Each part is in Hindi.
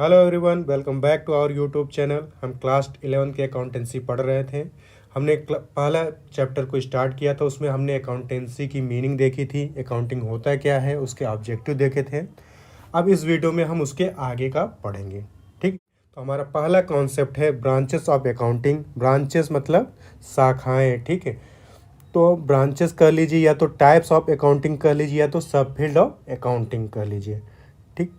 Hello everyone, welcome back to our YouTube channel. हम क्लास 11 के अकाउंटेंसी पढ़ रहे थे। हमने पहला चैप्टर को स्टार्ट किया था। उसमें हमने अकाउंटेंसी की मीनिंग देखी थी, अकाउंटिंग होता क्या है, उसके ऑब्जेक्टिव देखे थे। अब इस वीडियो में हम उसके आगे का पढ़ेंगे। ठीक, तो हमारा पहला कॉन्सेप्ट है ब्रांचेस ऑफ अकाउंटिंग। ब्रांचेस मतलब शाखाएँ। ठीक है, तो ब्रांचेस कह लीजिए, या तो टाइप्स ऑफ अकाउंटिंग कह लीजिए, या तो सब फील्ड ऑफ अकाउंटिंग कह लीजिए। ठीक,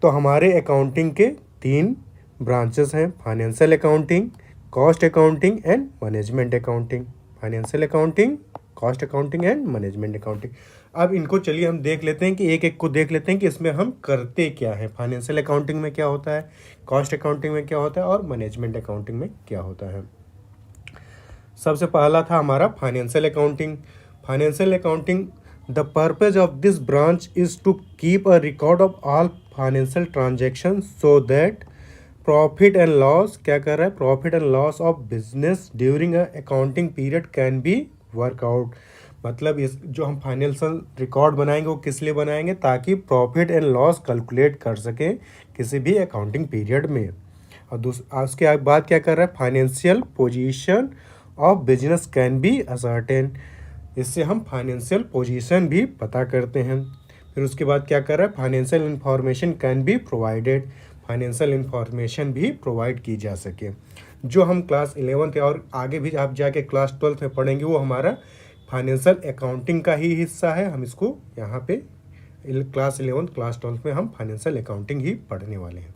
तो हमारे अकाउंटिंग के 3 ब्रांचेस हैं: financial accounting, cost accounting and management accounting. Financial accounting, cost accounting and management accounting. अब इनको चलिए हम देख लेते हैं कि एक एक को देख लेते हैं कि इसमें हम करते क्या है। फाइनेंशियल अकाउंटिंग में क्या होता है, कॉस्ट अकाउंटिंग में क्या होता है और मैनेजमेंट अकाउंटिंग में क्या होता है। सबसे पहला था हमारा financial accounting. Financial accounting, the purpose of this branch is to keep a record of all financial transaction so that profit and loss, क्या कर रहा है, profit and loss of business during a accounting period can be work out. मतलब इस जो हम फाइनेंशियल रिकॉर्ड बनाएंगे वो किस लिए बनाएंगे, ताकि प्रॉफिट एंड लॉस कैलकुलेट कर सकें किसी भी अकाउंटिंग पीरियड में। और उसके बाद क्या कर रहा है, financial position of business can be ascertain. इससे हम फाइनेंशियल पोजीशन भी पता करते हैं। फिर उसके बाद क्या कर रहा है, financial information can be provided. Financial information भी प्रोवाइड की जा सके। जो हम क्लास 11 और आगे भी आप जाके क्लास 12 में पढ़ेंगे वो हमारा फाइनेंशियल अकाउंटिंग का ही हिस्सा है। हम इसको यहाँ पे क्लास 11 क्लास 12 में हम फाइनेंशियल अकाउंटिंग ही पढ़ने वाले हैं।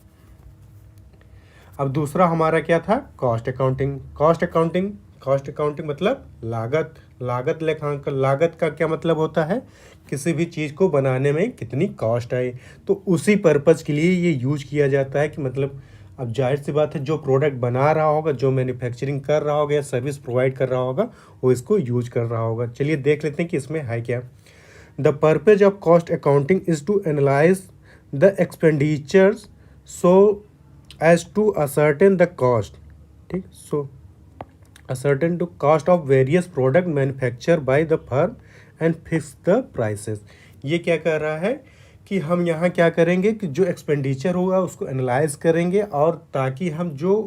अब दूसरा हमारा क्या था, कॉस्ट अकाउंटिंग। कॉस्ट अकाउंटिंग मतलब लागत। लागत लेखांकन। लागत का क्या मतलब होता है, किसी भी चीज़ को बनाने में कितनी कॉस्ट आई। तो उसी पर्पज़ के लिए ये यूज किया जाता है कि मतलब अब जाहिर सी बात है, जो प्रोडक्ट बना रहा होगा, जो मैन्युफैक्चरिंग कर रहा होगा या सर्विस प्रोवाइड कर रहा होगा, वो इसको यूज कर रहा होगा। चलिए देख लेते हैं कि इसमें है क्या। The purpose of cost accounting is to analyse the expenditures so as to ascertain the cost. ठीक, so ascertain the cost of various product manufactured by the firm and fix the prices। ये क्या कर रहा है कि हम यहाँ क्या करेंगे कि जो एक्सपेंडिचर होगा उसको एनालाइज करेंगे, और ताकि हम जो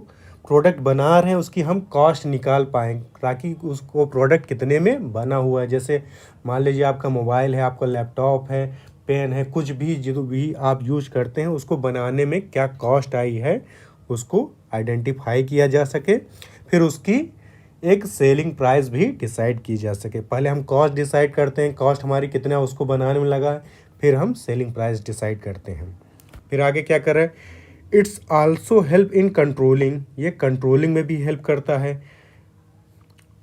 प्रोडक्ट बना रहे हैं उसकी हम कॉस्ट निकाल पाएँ, ताकि उसको प्रोडक्ट कितने में बना हुआ है। जैसे मान लीजिए आपका मोबाइल है, आपका लैपटॉप है, पेन है, कुछ भी जो भी आप यूज करते हैं उसको बनाने में क्या कॉस्ट आई है उसको आइडेंटिफाई किया जा सके। फिर उसकी एक सेलिंग प्राइस भी डिसाइड की जा सके। पहले हम कॉस्ट डिसाइड करते हैं, कॉस्ट हमारी कितना उसको बनाने में लगा, फिर हम सेलिंग प्राइस डिसाइड करते हैं। फिर आगे क्या कर रहे हैं, it's also help in controlling. ये कंट्रोलिंग में भी हेल्प करता है।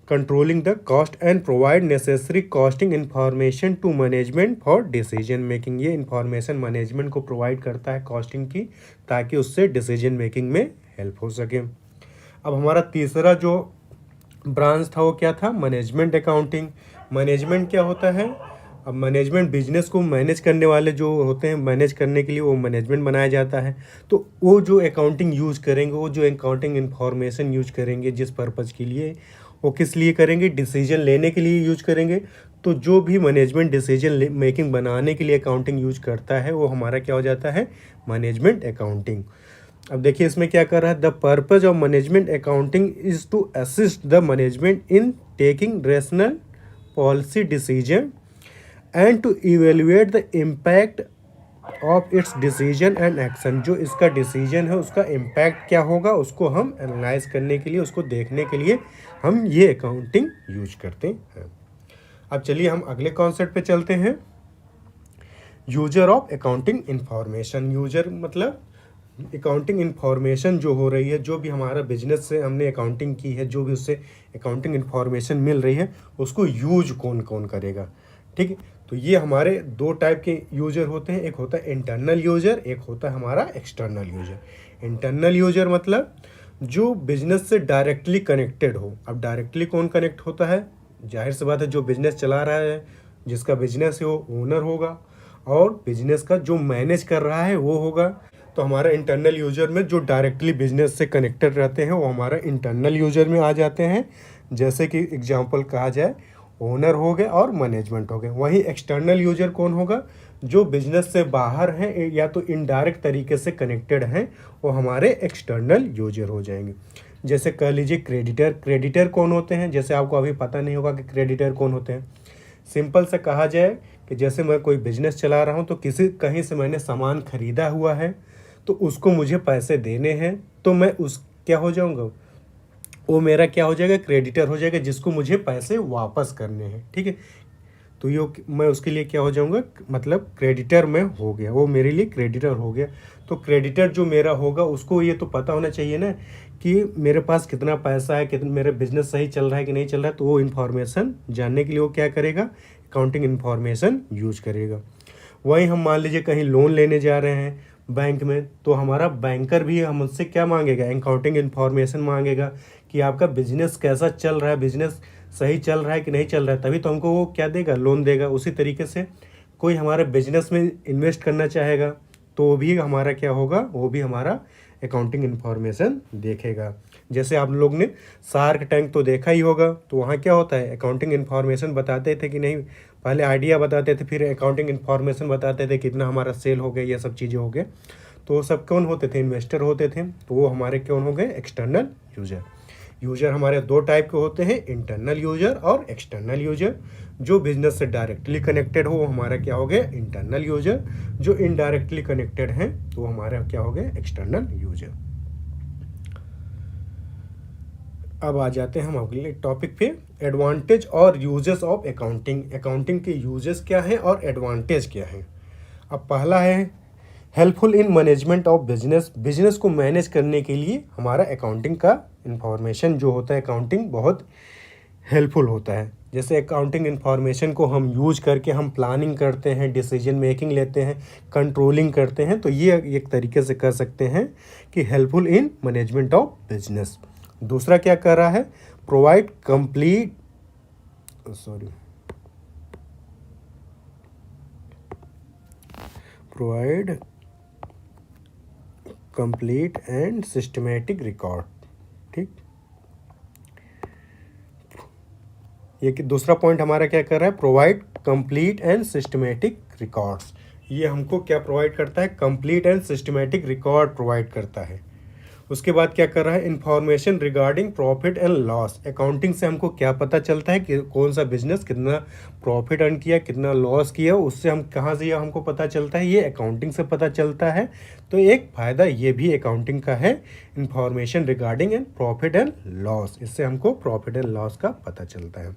Controlling the cost and provide necessary costing information to management for decision making. ये इंफॉर्मेशन मैनेजमेंट को प्रोवाइड करता है कॉस्टिंग की, ताकि उससे डिसीजन मेकिंग में हेल्प हो सके। अब हमारा तीसरा जो ब्रांच था वो क्या था, मैनेजमेंट अकाउंटिंग। मैनेजमेंट क्या होता है, अब मैनेजमेंट बिजनेस को मैनेज करने वाले जो होते हैं, मैनेज करने के लिए वो मैनेजमेंट बनाया जाता है। तो वो जो अकाउंटिंग यूज करेंगे, वो जो अकाउंटिंग इंफॉर्मेशन यूज करेंगे जिस पर्पज़ के लिए, वो किस लिए करेंगे, डिसीजन लेने के लिए यूज करेंगे। तो जो भी मैनेजमेंट डिसीजन मेकिंग बनाने के लिए अकाउंटिंग यूज करता है वो हमारा क्या हो जाता है, मैनेजमेंट अकाउंटिंग। अब देखिए इसमें क्या कर रहा है, the purpose of management accounting is to assist the management in taking rational policy decision and to evaluate the impact of its decision and action. जो इसका डिसीजन है उसका इम्पैक्ट क्या होगा उसको हम एनालाइज करने के लिए, उसको देखने के लिए हम ये अकाउंटिंग यूज करते हैं। अब चलिए हम अगले कॉन्सेप्ट पे चलते हैं, user of accounting information. User मतलब अकाउंटिंग इंफॉर्मेशन जो हो रही है, जो भी हमारा बिजनेस से हमने अकाउंटिंग की है, जो भी उससे अकाउंटिंग इंफॉर्मेशन मिल रही है, उसको यूज कौन कौन करेगा। ठीक है, तो ये हमारे 2 टाइप के यूजर होते हैं, एक होता है इंटरनल यूजर, एक होता है हमारा एक्सटर्नल यूजर। इंटरनल यूजर मतलब जो बिजनेस से डायरेक्टली कनेक्टेड हो। अब डायरेक्टली कौन कनेक्ट होता है, जाहिर सी बात है जो बिजनेस चला रहा है, जिसका बिजनेस है वो ओनर होगा, और बिजनेस का जो मैनेज कर रहा है वो होगा। तो हमारा इंटरनल यूजर में जो डायरेक्टली बिजनेस से कनेक्टेड रहते हैं वो हमारा इंटरनल यूजर में आ जाते हैं। जैसे कि एग्जांपल कहा जाए, ओनर हो गए और मैनेजमेंट हो गए। वहीं एक्सटर्नल यूजर कौन होगा, जो बिजनेस से बाहर हैं या तो इनडायरेक्ट तरीके से कनेक्टेड हैं, वो हमारे एक्सटर्नल यूजर हो जाएंगे। जैसे कह लीजिए क्रेडिटर। क्रेडिटर कौन होते हैं? जैसे आपको अभी पता नहीं होगा कि क्रेडिटर कौन होते हैं। सिंपल से कहा जाए कि जैसे मैं कोई बिजनेस चला रहा हूँ, तो कहीं से मैंने सामान खरीदा हुआ है, तो उसको मुझे पैसे देने हैं, तो मैं क्या हो जाऊँगा, वो मेरा क्या हो जाएगा, क्रेडिटर हो जाएगा, जिसको मुझे पैसे वापस करने हैं। ठीक है, तो ये मैं उसके लिए क्या हो जाऊंगा, मतलब क्रेडिटर में हो गया, वो मेरे लिए क्रेडिटर हो गया। तो क्रेडिटर जो मेरा होगा, उसको ये तो पता होना चाहिए ना कि मेरे पास कितना पैसा है, कितना मेरा बिजनेस सही चल रहा है कि नहीं चल रहा है। तो वो इन्फॉर्मेशन जानने के लिए वो क्या करेगा, अकाउंटिंग इन्फॉर्मेशन यूज करेगा। वहीं हम मान लीजिए कहीं लोन लेने जा रहे हैं बैंक में, तो हमारा बैंकर भी हमसे क्या मांगेगा, अकाउंटिंग इन्फॉर्मेशन मांगेगा कि आपका बिजनेस कैसा चल रहा है, बिजनेस सही चल रहा है कि नहीं चल रहा है, तभी तो हमको वो क्या देगा, लोन देगा। उसी तरीके से कोई हमारे बिजनेस में इन्वेस्ट करना चाहेगा, तो वो भी हमारा क्या होगा, वो भी हमारा अकाउंटिंग इन्फॉर्मेशन देखेगा। जैसे आप लोग ने शार्क टैंक तो देखा ही होगा, तो वहाँ क्या होता है, अकाउंटिंग इन्फॉर्मेशन बताते थे कि नहीं, पहले आइडिया बताते थे, फिर अकाउंटिंग इन्फॉर्मेशन बताते थे कितना हमारा सेल हो गया, ये सब चीज़ें हो गए। तो वो सब कौन होते थे, इन्वेस्टर होते थे। तो वो हमारे कौन हो गए, एक्सटर्नल यूजर। यूजर हमारे दो टाइप के होते हैं, इंटरनल यूजर और एक्सटर्नल यूजर। जो बिजनेस से डायरेक्टली कनेक्टेड हो वो हमारा क्या हो गया, इंटरनल यूजर। जो इनडायरेक्टली कनेक्टेड हैं तो हमारा क्या हो गया, एक्सटर्नल यूजर। अब आ जाते हैं हम अगले टॉपिक पे, एडवांटेज और यूजेस ऑफ अकाउंटिंग। अकाउंटिंग के यूजेस क्या हैं और एडवांटेज क्या हैं। अब पहला है helpful in management of business. Business को मैनेज करने के लिए हमारा अकाउंटिंग का इंफॉर्मेशन जो होता है, अकाउंटिंग बहुत हेल्पफुल होता है। जैसे अकाउंटिंग इन्फॉर्मेशन को हम यूज करके हम प्लानिंग करते हैं, डिसीजन मेकिंग लेते हैं, कंट्रोलिंग करते हैं। तो ये एक तरीके से कर सकते हैं कि helpful in management of business. दूसरा क्या कर रहा है, provide complete and systematic record. ठीक, ये कि दूसरा पॉइंट हमारा क्या कर रहा है, provide complete and systematic records. ये हमको क्या प्रोवाइड करता है, complete and systematic record provide करता है। उसके बाद क्या कर रहा है, information regarding profit and loss. Accounting से हमको क्या पता चलता है कि कौन सा बिजनेस कितना प्रॉफिट अर्न किया, कितना लॉस किया, उससे हम कहाँ से हमको पता चलता है, ये अकाउंटिंग से पता चलता है। तो एक फ़ायदा ये भी अकाउंटिंग का है, information regarding and profit and loss. इससे हमको प्रॉफिट एंड लॉस का पता चलता है।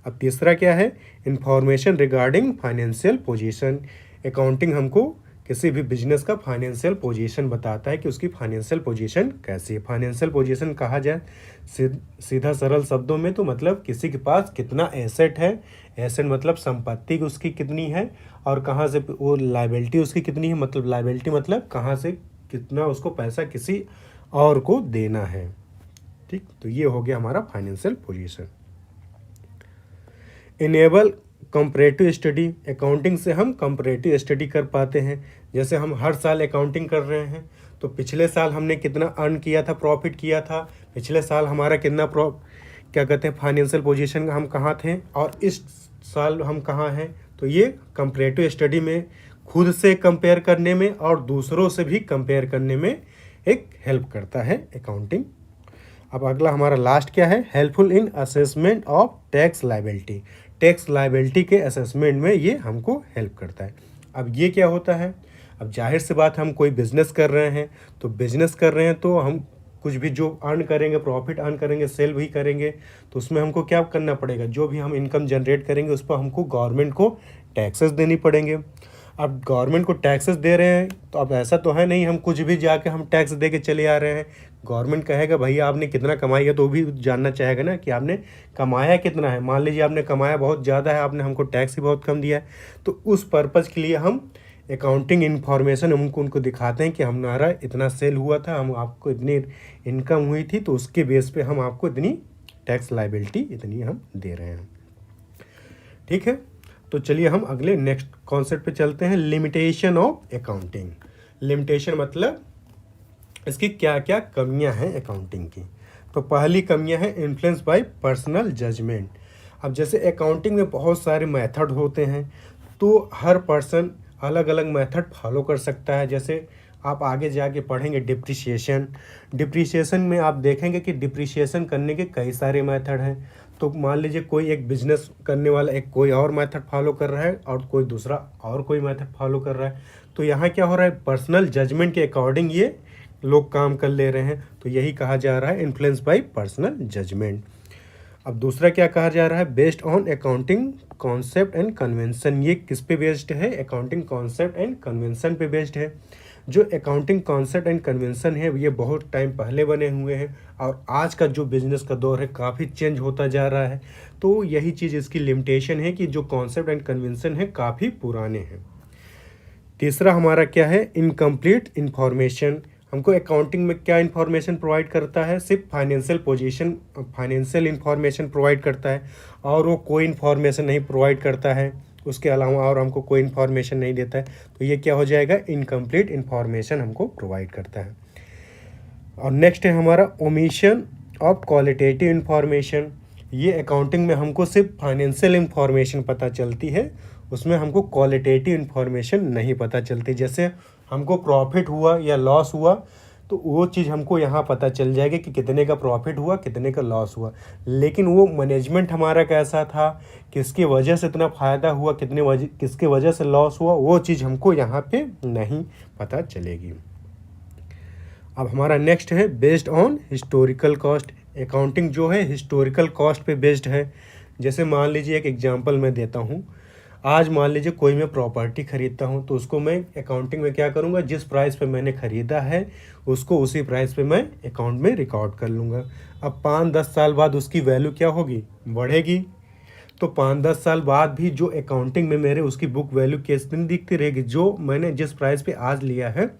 अब तीसरा क्या है, information regarding financial position. Accounting हमको किसी भी बिजनेस का फाइनेंशियल पोजीशन बताता है कि उसकी फाइनेंशियल पोजीशन कैसी है। फाइनेंशियल पोजीशन कहा जाए सीधा सरल शब्दों में तो मतलब किसी के पास कितना एसेट है, एसेट मतलब संपत्ति उसकी कितनी है, और कहाँ से वो लायबिलिटी उसकी कितनी है, मतलब लायबिलिटी मतलब कहाँ से कितना उसको पैसा किसी और को देना है। ठीक, तो ये हो गया हमारा financial position. Enable comparative study. Accounting से हम कंपैरेटिव स्टडी कर पाते हैं। जैसे हम हर साल अकाउंटिंग कर रहे हैं, तो पिछले साल हमने कितना अर्न किया था, प्रॉफिट किया था, पिछले साल हमारा कितना क्या कहते हैं फाइनेंशियल पोजीशन हम कहाँ थे, और इस साल हम कहाँ हैं। तो ये कंपैरेटिव स्टडी में खुद से कंपेयर करने में और दूसरों से भी कंपेयर करने में एक हेल्प करता है अकाउंटिंग। अब अगला हमारा लास्ट क्या है, helpful in assessment of tax liability. Tax liability के असेसमेंट में ये हमको हेल्प करता है। अब ये क्या होता है, अब जाहिर सी बात हम कोई बिज़नेस कर रहे हैं, तो बिज़नेस कर रहे हैं तो हम कुछ भी जो अर्न करेंगे, प्रॉफिट अर्न करेंगे, सेल भी करेंगे, तो उसमें हमको क्या करना पड़ेगा, जो भी हम इनकम जनरेट करेंगे उस पर हमको गवर्नमेंट को टैक्सेस देनी पड़ेंगे। अब गवर्नमेंट को टैक्सेस दे रहे हैं, तो अब ऐसा तो है नहीं हम कुछ भी जाके हम टैक्स दे के चले आ रहे हैं। गवर्नमेंट कहेगा भैया आपने कितना कमाई है, तो वो भी जानना चाहेगा ना कि आपने कमाया कितना है। मान लीजिए आपने कमाया बहुत ज़्यादा है, आपने हमको टैक्स ही बहुत कम दिया है, तो उस पर्पज़ के लिए हम अकाउंटिंग इन्फॉर्मेशन उनको दिखाते हैं कि हमारा इतना सेल हुआ था, हम आपको इतनी इनकम हुई थी, तो उसके बेस पे हम आपको इतनी टैक्स लायबिलिटी इतनी हम दे रहे हैं। ठीक है, तो चलिए हम अगले नेक्स्ट कॉन्सेप्ट पे चलते हैं, लिमिटेशन ऑफ अकाउंटिंग। लिमिटेशन मतलब इसकी क्या क्या कमियां हैं अकाउंटिंग की। तो पहली कमियां हैं इन्फ्लुएंस बाय पर्सनल जजमेंट। अब जैसे अकाउंटिंग में बहुत सारे मेथड होते हैं, तो हर पर्सन अलग अलग मेथड फॉलो कर सकता है। जैसे आप आगे जाके पढ़ेंगे डिप्रिसिएशन। डिप्रिसिएशन में आप देखेंगे कि डिप्रिसिएशन करने के कई सारे मेथड हैं। तो मान लीजिए कोई एक बिजनेस करने वाला एक कोई और मेथड फॉलो कर रहा है और कोई दूसरा और कोई मेथड फॉलो कर रहा है, तो यहाँ क्या हो रहा है, पर्सनल जजमेंट के अकॉर्डिंग ये लोग काम कर ले रहे हैं। तो यही कहा जा रहा है इन्फ्लुएंस बाय पर्सनल जजमेंट। अब दूसरा क्या कहा जा रहा है, based on accounting concept and convention. ये किस पे बेस्ड है, अकाउंटिंग कॉन्सेप्ट एंड कन्वेंशन पे बेस्ड है। जो अकाउंटिंग कॉन्सेप्ट एंड कन्वेंशन है ये बहुत टाइम पहले बने हुए हैं और आज का जो बिजनेस का दौर है काफ़ी चेंज होता जा रहा है। तो यही चीज़ इसकी लिमिटेशन है कि जो कॉन्सेप्ट एंड कन्वेंशन है काफ़ी पुराने हैं। तीसरा हमारा क्या है, इनकम्प्लीट इन्फॉर्मेशन। हमको अकाउंटिंग में क्या इन्फॉर्मेशन प्रोवाइड करता है, सिर्फ financial position, financial information provide करता है और वो कोई इन्फॉर्मेशन नहीं प्रोवाइड करता है, उसके अलावा और हमको कोई इन्फॉर्मेशन नहीं देता है। तो ये क्या हो जाएगा, इनकम्प्लीट इन्फॉर्मेशन हमको प्रोवाइड करता है। और नेक्स्ट है हमारा ओमिशन ऑफ क्वालिटेटिव इन्फॉर्मेशन। ये अकाउंटिंग में हमको सिर्फ फाइनेंशियल इन्फॉर्मेशन पता चलती है, उसमें हमको क्वालिटेटिव इन्फॉर्मेशन नहीं पता चलती। जैसे हमको प्रॉफिट हुआ या लॉस हुआ तो वो चीज़ हमको यहाँ पता चल जाएगी कि कितने का प्रॉफिट हुआ, कितने का लॉस हुआ, लेकिन वो मैनेजमेंट हमारा कैसा था, किसकी वजह से इतना फ़ायदा हुआ, किसके वजह से लॉस हुआ, वो चीज़ हमको यहाँ पे नहीं पता चलेगी। अब हमारा नेक्स्ट है based on historical cost. Accounting जो है हिस्टोरिकल कॉस्ट पे बेस्ड है। जैसे मान लीजिए एक एग्जांपल मैं देता हूँ। आज मान लीजिए कोई मैं प्रॉपर्टी खरीदता हूँ तो उसको मैं अकाउंटिंग में क्या करूँगा, जिस प्राइस पे मैंने ख़रीदा है उसको उसी प्राइस पे मैं अकाउंट में रिकॉर्ड कर लूँगा। अब 5-10 साल बाद उसकी वैल्यू क्या होगी, बढ़ेगी। तो 5-10 साल बाद भी जो अकाउंटिंग में मेरे उसकी बुक वैल्यू किस दिन दिखती रहेगी, जो मैंने जिस प्राइस पे आज लिया है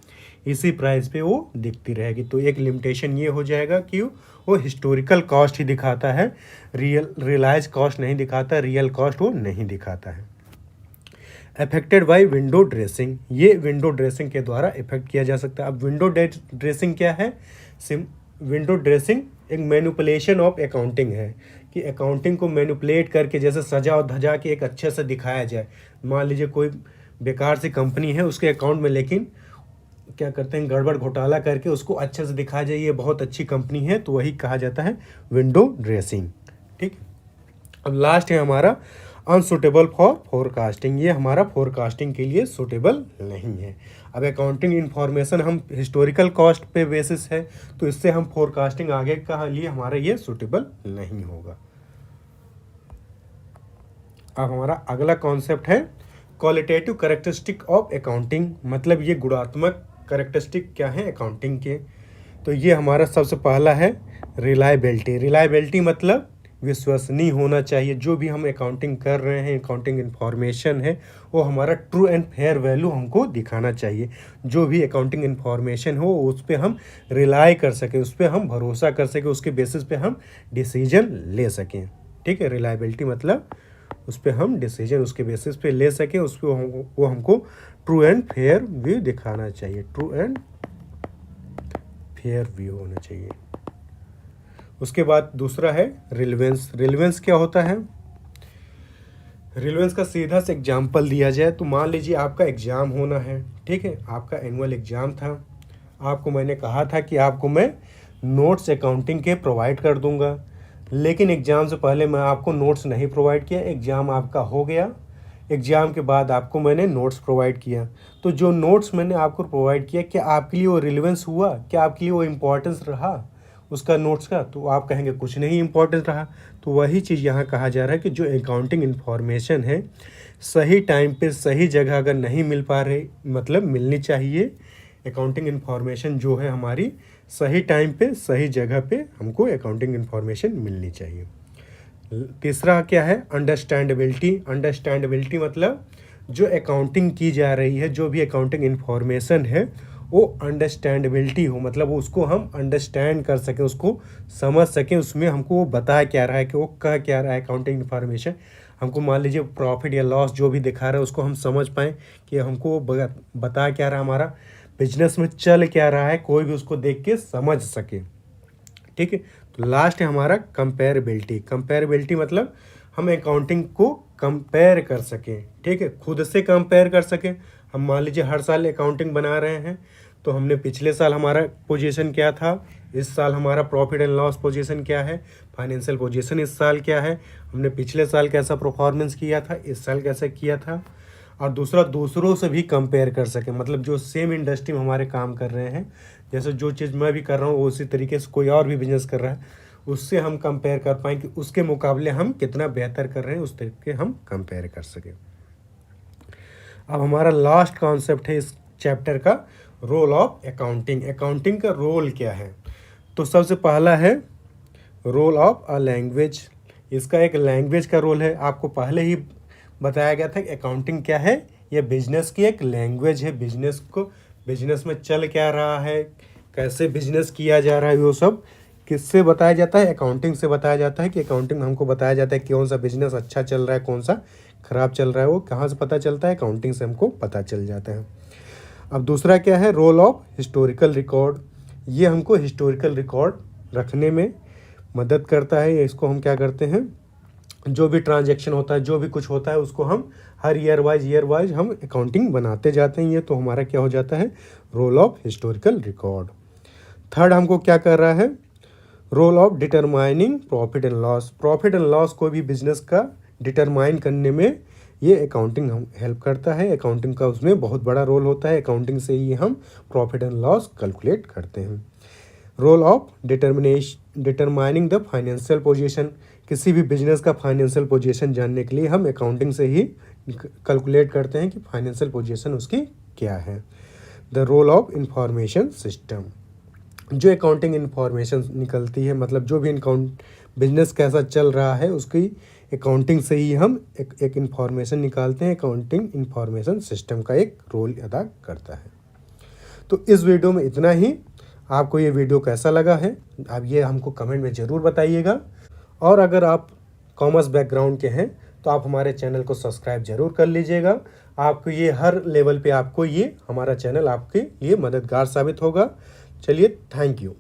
इसी प्राइस पे वो दिखती रहेगी। तो एक लिमिटेशन ये हो जाएगा कि वो हिस्टोरिकल कॉस्ट ही दिखाता है, रियलाइज कॉस्ट नहीं दिखाता, रियल कॉस्ट वो नहीं दिखाता है। अफेक्टेड बाय विंडो ड्रेसिंग, ये विंडो ड्रेसिंग के द्वारा इफेक्ट किया जा सकता है। अब विंडो ड्रेसिंग क्या है, विंडो ड्रेसिंग एक मैनिपुलेशन ऑफ अकाउंटिंग है कि अकाउंटिंग को मैनिपुलेट करके जैसे सजा और धजा के एक अच्छे से दिखाया जाए। मान लीजिए कोई बेकार सी कंपनी है उसके अकाउंट में, लेकिन क्या करते हैं गड़बड़ घोटाला करके उसको अच्छे से दिखाया जाए ये बहुत अच्छी कंपनी है, तो वही कहा जाता है विंडो ड्रेसिंग। ठीक। अब लास्ट है हमारा अनसुटेबल फॉर फोरकास्टिंग। ये हमारा फोरकास्टिंग के लिए सुटेबल नहीं है। अब अकाउंटिंग इन्फॉर्मेशन हम हिस्टोरिकल कॉस्ट पे बेसिस है, तो इससे हम फोरकास्टिंग आगे का लिए हमारा ये सुटेबल नहीं होगा। अब हमारा अगला कॉन्सेप्ट है क्वालिटेटिव कैरेक्टरिस्टिक ऑफ अकाउंटिंग। मतलब ये गुणात्मक कैरेक्टरिस्टिक क्या है अकाउंटिंग के। तो ये हमारा सबसे पहला है रिलायबिलिटी। रिलायबिलिटी मतलब विश्वसनीय होना चाहिए। जो भी हम अकाउंटिंग कर रहे हैं, अकाउंटिंग इन्फॉर्मेशन है, वो हमारा ट्रू एंड फेयर वैल्यू हमको दिखाना चाहिए। जो भी अकाउंटिंग इन्फॉर्मेशन हो उस पर हम रिलाई कर सकें, उस पर हम भरोसा कर सकें, उसके बेसिस पे हम डिसीजन ले सकें। ठीक है, रिलायबिलिटी मतलब उस पर हम डिसीजन उसके बेसिस पे ले सकें, उस पर वो हमको ट्रू एंड फेयर व्यू दिखाना चाहिए। ट्रू एंड फेयर व्यू होना चाहिए। उसके बाद दूसरा है रिलेवेंस। रिलेवेंस क्या होता है, रिलेवेंस का सीधा से एग्जाम्पल दिया जाए तो मान लीजिए आपका एग्ज़ाम होना है। ठीक है, आपका एनुअल एग्ज़ाम था, आपको मैंने कहा था कि आपको मैं नोट्स अकाउंटिंग के प्रोवाइड कर दूंगा, लेकिन एग्ज़ाम से पहले मैं आपको नोट्स नहीं प्रोवाइड किया। एग्ज़ाम आपका हो गया, एग्ज़ाम के बाद आपको मैंने नोट्स प्रोवाइड किया। तो जो नोट्स मैंने आपको प्रोवाइड किया, क्या आपके लिए वो रिलेवेंस हुआ, क्या आपके लिए वो इम्पोर्टेंस रहा उसका नोट्स का? तो आप कहेंगे कुछ नहीं इम्पोर्टेंस रहा। तो वही चीज़ यहाँ कहा जा रहा है कि जो अकाउंटिंग इन्फॉर्मेशन है सही टाइम पे सही जगह अगर नहीं मिल पा रही, मतलब मिलनी चाहिए। अकाउंटिंग इन्फॉर्मेशन जो है हमारी सही टाइम पे सही जगह पे हमको अकाउंटिंग इन्फॉर्मेशन मिलनी चाहिए। तीसरा क्या है, अंडरस्टैंडेबिलिटी। अंडरस्टैंडेबिलिटी मतलब जो अकाउंटिंग की जा रही है, जो भी अकाउंटिंग इन्फॉर्मेशन है वो अंडरस्टैंडेबिलिटी हो, मतलब उसको हम अंडरस्टैंड कर सकें, उसको समझ सकें, उसमें हमको वो बता क्या रहा है, कि वो कह क्या रहा है। अकाउंटिंग इन्फॉर्मेशन हमको मान लीजिए प्रॉफिट या लॉस जो भी दिखा रहा है उसको हम समझ पाएँ कि हमको बता क्या रहा है, हमारा बिजनेस में चल क्या रहा है, कोई भी उसको देख के समझ सके। ठीक है, तो लास्ट है हमारा कंपेरेबिलिटी। कंपेरेबिलिटी मतलब हम अकाउंटिंग को कंपेयर कर सकें। ठीक है, खुद से कंपेयर कर सकें, हम मान लीजिए हर साल अकाउंटिंग बना रहे हैं, तो हमने पिछले साल हमारा पोजीशन क्या था, इस साल हमारा प्रॉफिट एंड लॉस पोजीशन क्या है, फाइनेंशियल पोजीशन इस साल क्या है, हमने पिछले साल कैसा परफॉर्मेंस किया था, इस साल कैसे किया था। और दूसरा, दूसरों से भी कंपेयर कर सकें, मतलब जो सेम इंडस्ट्री में हमारे काम कर रहे हैं, जैसे जो चीज़ मैं भी कर रहा हूँ उसी तरीके से कोई और भी बिजनेस कर रहा है, उससे हम कंपेयर कर पाएँ कि उसके मुकाबले हम कितना बेहतर कर रहे हैं, उस तरीके हम कंपेयर कर सकें। अब हमारा लास्ट कॉन्सेप्ट है इस चैप्टर का, रोल ऑफ अकाउंटिंग। अकाउंटिंग का रोल क्या है? तो सबसे पहला है रोल ऑफ अ लैंग्वेज। इसका एक लैंग्वेज का रोल है। आपको पहले ही बताया गया था कि अकाउंटिंग क्या है, यह बिजनेस की एक लैंग्वेज है। बिजनेस में चल क्या रहा है, कैसे बिजनेस किया जा रहा है, वो सब किससे बताया जाता है? अकाउंटिंग से बताया जाता है। कि अकाउंटिंग में हमको बताया जाता है कि कौन सा बिजनेस अच्छा चल रहा है, कौन सा खराब चल रहा है। वो कहाँ से पता चलता है? अकाउंटिंग से हमको पता चल जाता है। अब दूसरा क्या है? Role of historical record. ये हमको हिस्टोरिकल रिकॉर्ड रखने में मदद करता है। इसको हम क्या करते हैं, जो भी ट्रांजैक्शन होता है, जो भी कुछ होता है, उसको हम हर ईयर वाइज हम अकाउंटिंग बनाते जाते हैं। ये तो हमारा क्या हो जाता है? Role of historical record. Third हमको क्या कर रहा है? Role of determining profit and loss. Profit and loss को भी बिजनेस का डिटरमाइन करने में ये अकाउंटिंग हम हेल्प करता है। अकाउंटिंग का उसमें बहुत बड़ा रोल होता है। अकाउंटिंग से ही हम प्रॉफिट एंड लॉस कैलकुलेट करते हैं। Role of determining the financial position. किसी भी बिजनेस का फाइनेंशियल पोजीशन जानने के लिए हम अकाउंटिंग से ही कैलकुलेट करते हैं कि फाइनेंशियल पोजीशन उसकी क्या है। The role of information system. जो अकाउंटिंग इंफॉर्मेशन निकलती है, मतलब जो भी बिजनेस कैसा चल रहा है, उसकी अकाउंटिंग से ही हम एक इंफॉर्मेशन निकालते हैं। अकाउंटिंग इंफॉर्मेशन सिस्टम का एक रोल अदा करता है। तो इस वीडियो में इतना ही। आपको ये वीडियो कैसा लगा है, आप ये हमको कमेंट में ज़रूर बताइएगा। और अगर आप कॉमर्स बैकग्राउंड के हैं तो आप हमारे चैनल को सब्सक्राइब जरूर कर लीजिएगा। आपको ये हर लेवल पे आपको ये हमारा चैनल आपके लिए मददगार साबित होगा। चलिए, थैंक यू।